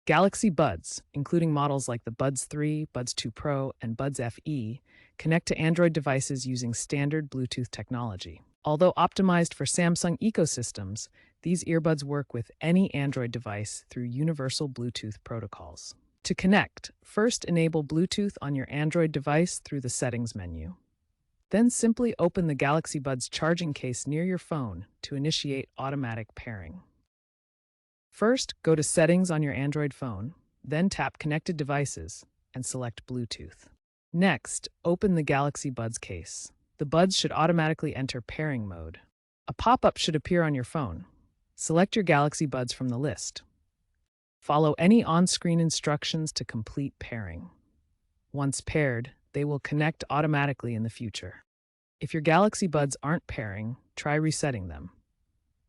Galaxy Buds, including models like the Buds 3, Buds 2 Pro, and Buds FE, connect to Android devices using standard Bluetooth technology. Although optimized for Samsung ecosystems, these earbuds work with any Android device through universal Bluetooth protocols. To connect, first enable Bluetooth on your Android device through the Settings menu. Then simply open the Galaxy Buds charging case near your phone to initiate automatic pairing. First, go to Settings on your Android phone, then tap Connected Devices and select Bluetooth. Next, open the Galaxy Buds case. The buds should automatically enter pairing mode. A pop-up should appear on your phone. Select your Galaxy Buds from the list. Follow any on-screen instructions to complete pairing. Once paired, they will connect automatically in the future. If your Galaxy Buds aren't pairing, try resetting them.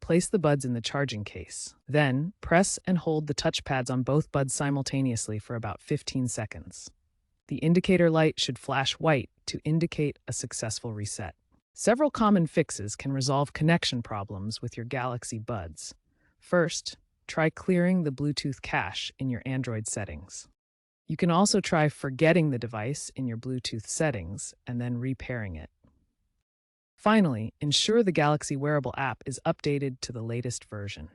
Place the buds in the charging case. Then, press and hold the touchpads on both buds simultaneously for about 15 seconds. The indicator light should flash white to indicate a successful reset. Several common fixes can resolve connection problems with your Galaxy Buds. First, try clearing the Bluetooth cache in your Android settings. You can also try forgetting the device in your Bluetooth settings and then repairing it. Finally, ensure the Galaxy Wearable app is updated to the latest version.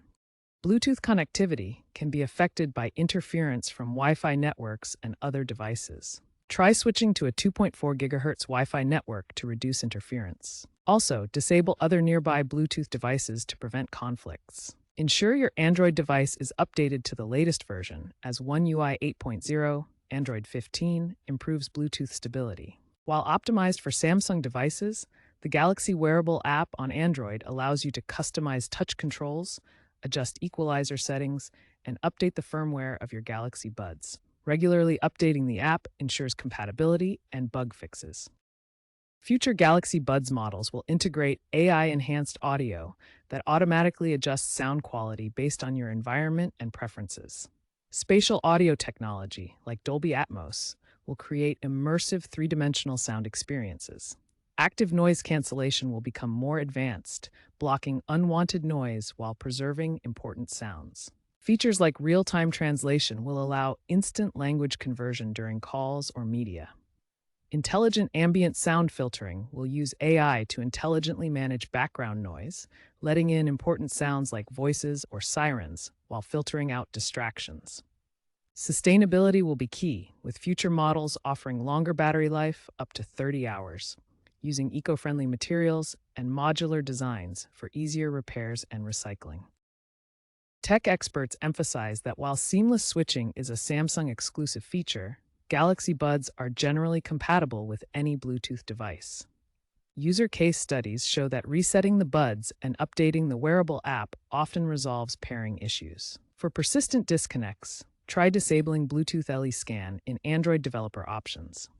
Bluetooth connectivity can be affected by interference from Wi-Fi networks and other devices. Try switching to a 2.4 GHz Wi-Fi network to reduce interference. Also, disable other nearby Bluetooth devices to prevent conflicts. Ensure your Android device is updated to the latest version, as One UI 8.0, Android 15, improves Bluetooth stability. While optimized for Samsung devices, the Galaxy Wearable app on Android allows you to customize touch controls, adjust equalizer settings, and update the firmware of your Galaxy Buds. Regularly updating the app ensures compatibility and bug fixes. Future Galaxy Buds models will integrate AI-enhanced audio that automatically adjusts sound quality based on your environment and preferences. Spatial audio technology, like Dolby Atmos, will create immersive three-dimensional sound experiences. Active noise cancellation will become more advanced, blocking unwanted noise while preserving important sounds. Features like real-time translation will allow instant language conversion during calls or media. Intelligent ambient sound filtering will use AI to intelligently manage background noise, letting in important sounds like voices or sirens while filtering out distractions. Sustainability will be key, with future models offering longer battery life up to 30 hours, using eco-friendly materials and modular designs for easier repairs and recycling. Tech experts emphasize that while seamless switching is a Samsung-exclusive feature, Galaxy Buds are generally compatible with any Bluetooth device. User case studies show that resetting the buds and updating the wearable app often resolves pairing issues. For persistent disconnects, try disabling Bluetooth LE Scan in Android developer options.